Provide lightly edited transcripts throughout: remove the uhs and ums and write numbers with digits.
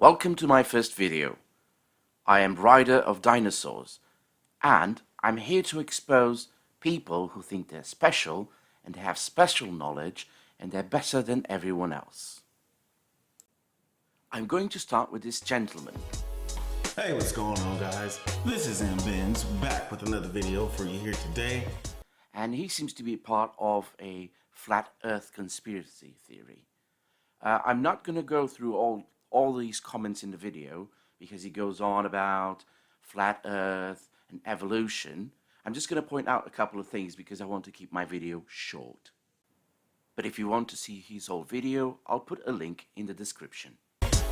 Welcome to my first video. I am writer of Dinosaurs, and I'm here to expose people who think they're special and have special knowledge and they're better than everyone else. I'm going to start with this gentleman. Hey, what's going on, guys? This is SciManDan back with another video for you here today. And he seems to be part of a flat earth conspiracy theory. I'm not going to go through all these comments in the video because he goes on about flat earth and evolution. I'm just going to point out a couple of things because I want to keep my video short. But if you want to see his whole video, I'll put a link in the description.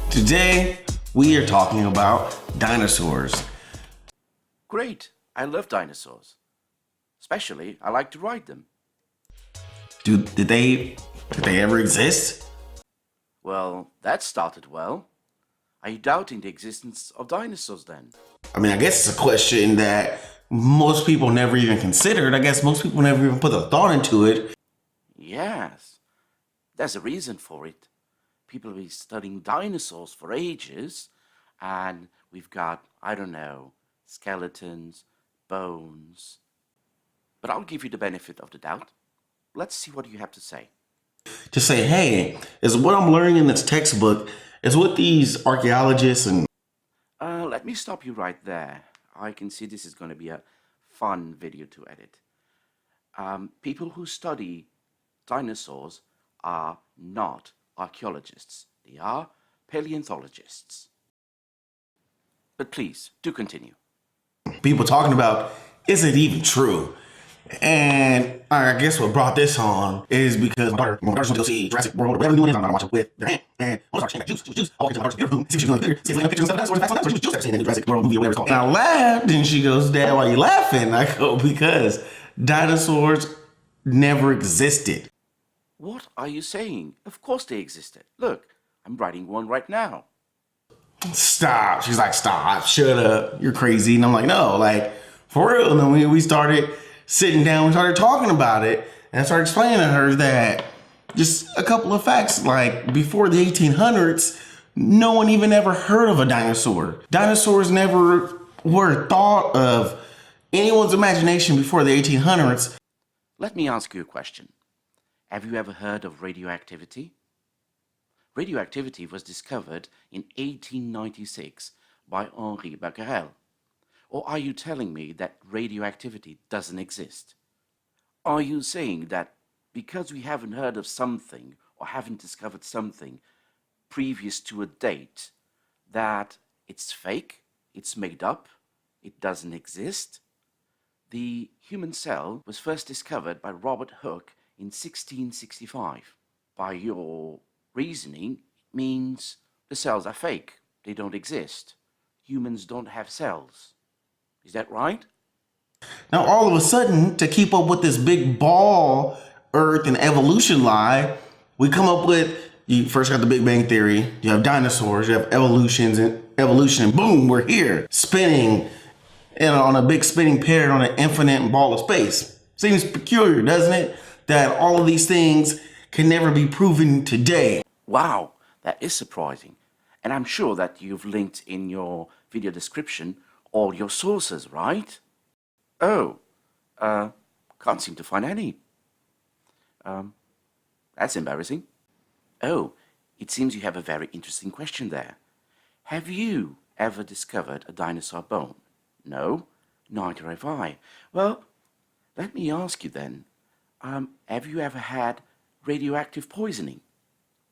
Today, we are talking about dinosaurs. Great, I love dinosaurs. Especially, I like to ride them. Did they ever exist? Well, that started well. Are you doubting the existence of dinosaurs then? I mean, I guess it's a question that most people never even considered. I guess most people never even put a thought into it. Yes, there's a reason for it. People have been studying dinosaurs for ages, and we've got, I don't know, skeletons, bones. But I'll give you the benefit of the doubt. Let's see what you have to say. Just say, hey, is what I'm learning in this textbook, is what these archaeologists and... Let me stop you right there. I can see this is going to be a fun video to edit. People who study dinosaurs are not archaeologists. They are paleontologists. But please, do continue. People talking about, is it even true? And I guess what brought this on is because my daughter went to go see Jurassic World, whatever new one is, I'm gonna watch it with their aunt, and I was like, juice. I walked into my daughter's room, see if she's going to see if pictures and stuff, so she was just seeing the Jurassic World movie or whatever it's called. And I laughed, and she goes, Dad, why are you laughing? I go, because dinosaurs never existed. What are you saying? Of course they existed. Look, I'm writing one right now. Stop. She's like, stop, shut up, you're crazy. And I'm like, no, like, for real. And then we started sitting down, we started talking about it, and I started explaining to her that just a couple of facts, like before the 1800s, no one even ever heard of a dinosaur. Dinosaurs never were thought of anyone's imagination before the 1800s. Let me ask you a question. Have you ever heard of radioactivity? Radioactivity was discovered in 1896 by Henri Becquerel. Or are you telling me that radioactivity doesn't exist? Are you saying that because we haven't heard of something or haven't discovered something previous to a date, that it's fake, it's made up, it doesn't exist? The human cell was first discovered by Robert Hooke in 1665. By your reasoning, it means the cells are fake, they don't exist. Humans don't have cells. Is that right? Now, all of a sudden, to keep up with this big ball, Earth and evolution lie, we come up with, you first got the Big Bang Theory, you have dinosaurs, you have evolution, and boom, we're here, spinning on a big spinning parrot on an infinite ball of space. Seems peculiar, doesn't it? That all of these things can never be proven today. Wow, that is surprising. And I'm sure that you've linked in your video description all your sources, right? Oh, can't seem to find any. That's embarrassing. Oh, it seems you have a very interesting question there. Have you ever discovered a dinosaur bone? No, neither have I. Well, let me ask you then, have you ever had radioactive poisoning?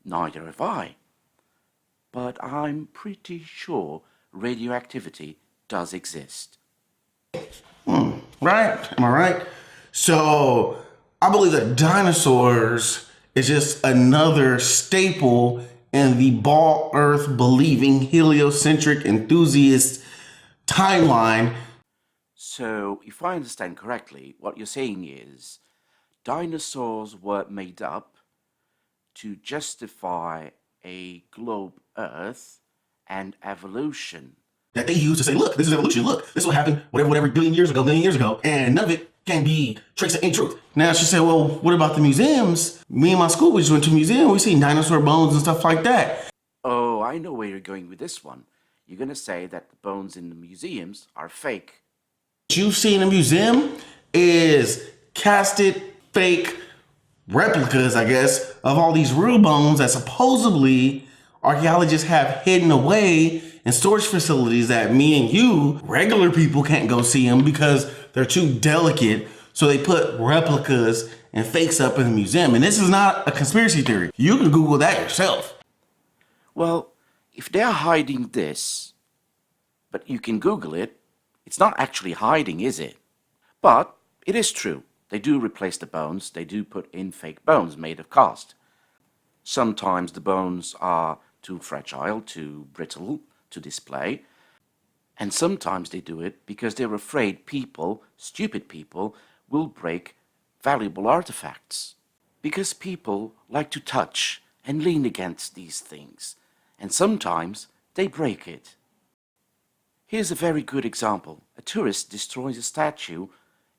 Neither have I. But I'm pretty sure radioactivity does exist. Right? Am I right? So I believe that dinosaurs is just another staple in the ball earth believing heliocentric enthusiast timeline. So if I understand correctly, what you're saying is dinosaurs were made up to justify a globe earth and evolution. That they use to say, look, this is evolution, look, this is what happened, whatever, billion years ago, and none of it can be traced in truth. Now she said, well, what about the museums? Me and my school, we just went to a museum, we seen dinosaur bones and stuff like that. Oh, I know where you're going with this one. You're going to say that the bones in the museums are fake. What you see in a museum is casted, fake replicas, I guess, of all these real bones that supposedly archaeologists have hidden away in storage facilities that me and you, regular people, can't go see them because they're too delicate. So they put replicas and fakes up in the museum. And this is not a conspiracy theory. You can Google that yourself. Well, if they're hiding this, but you can Google it, it's not actually hiding, is it? But it is true. They do replace the bones. They do put in fake bones made of cast. Sometimes the bones are too fragile, too brittle to display. And sometimes they do it because they're afraid people, stupid people, will break valuable artifacts. Because people like to touch and lean against these things. And sometimes they break it. Here's a very good example. A tourist destroys a statue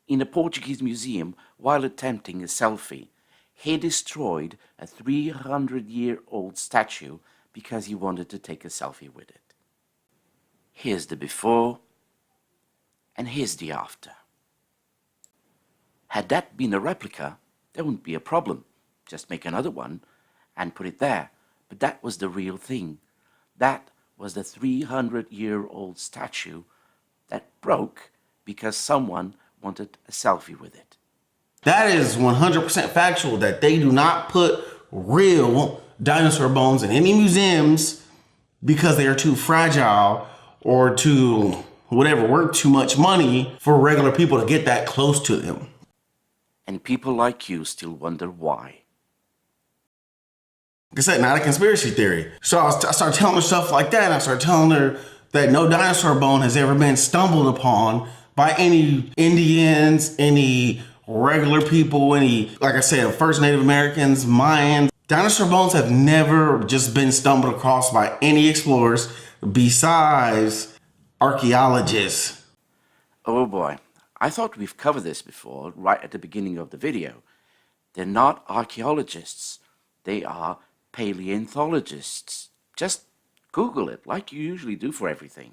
in a Portuguese museum while attempting a selfie. He destroyed a 300-year-old statue because he wanted to take a selfie with it. Here's the before, and here's the after. Had that been a replica, there wouldn't be a problem. Just make another one and put it there. But that was the real thing. That was the 300-year-old statue that broke because someone wanted a selfie with it. That is 100% factual that they do not put real dinosaur bones in any museums because they are too fragile or too whatever, worth too much money for regular people to get that close to them. And people like you still wonder why. Like I said, not a conspiracy theory. So I started telling her stuff like that, and I started telling her that no dinosaur bone has ever been stumbled upon by any Indians, any regular people, any, like I said, first Native Americans, Mayans. Dinosaur bones have never just been stumbled across by any explorers besides archaeologists. Oh boy, I thought we've covered this before, right at the beginning of the video. They're not archaeologists. They are paleontologists. Just Google it, like you usually do for everything.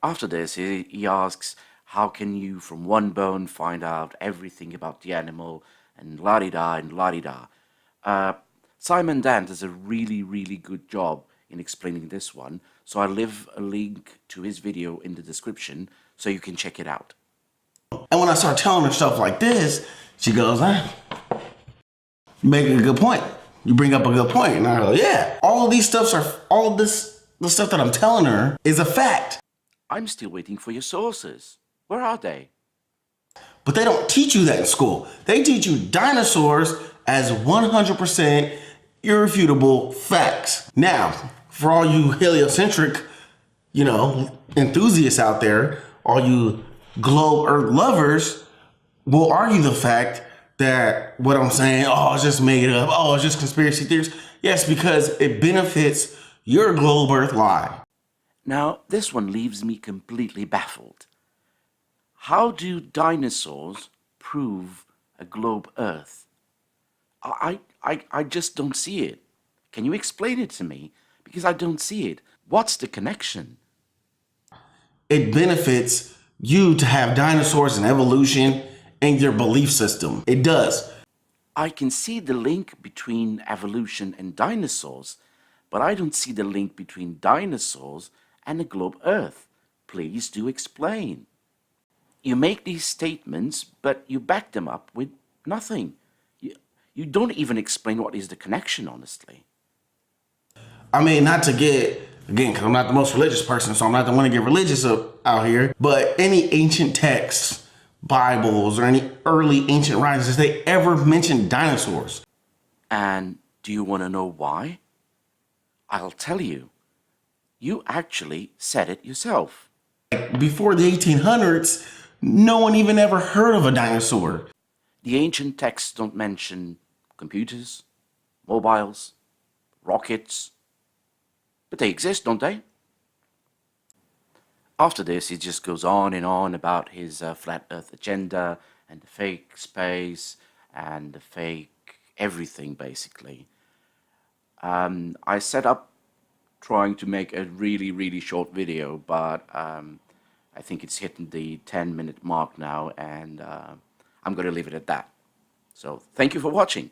After this, he asks, how can you from one bone find out everything about the animal, and la-di-da and la-di-da. SciManDan does a really good job in explaining this one, so I'll leave a link to his video in the description so you can check it out. And when I start telling her stuff like this, she goes, make a good point. You bring up a good point. And I go, yeah, the stuff that I'm telling her is a fact. I'm still waiting for your sources. Where are they? But they don't teach you that in school. They teach you dinosaurs as 100% irrefutable facts. Now, for all you heliocentric, enthusiasts out there, all you globe earth lovers will argue the fact that what I'm saying, it's just made up, it's just conspiracy theories. Yes, because it benefits your globe earth lie. Now, this one leaves me completely baffled. How do dinosaurs prove a globe earth? I just don't see it. Can you explain it to me? Because I don't see it. What's the connection? It benefits you to have dinosaurs and evolution in your belief system. It does. I can see the link between evolution and dinosaurs, but I don't see the link between dinosaurs and the globe Earth. Please do explain. You make these statements, but you back them up with nothing. You don't even explain what is the connection, honestly. I mean, not to get, again, because I'm not the most religious person, so I'm not the one to get religious out here, but any ancient texts, Bibles, or any early ancient writings, they ever mention dinosaurs? And do you want to know why? I'll tell you. You actually said it yourself. Before the 1800s, no one even ever heard of a dinosaur. The ancient texts don't mention computers, mobiles, rockets, but they exist, don't they? After this, he just goes on and on about his flat earth agenda and the fake space and the fake everything, basically. I set up trying to make a really short video, but I think it's hitting the 10-minute mark now, and I'm going to leave it at that. So thank you for watching.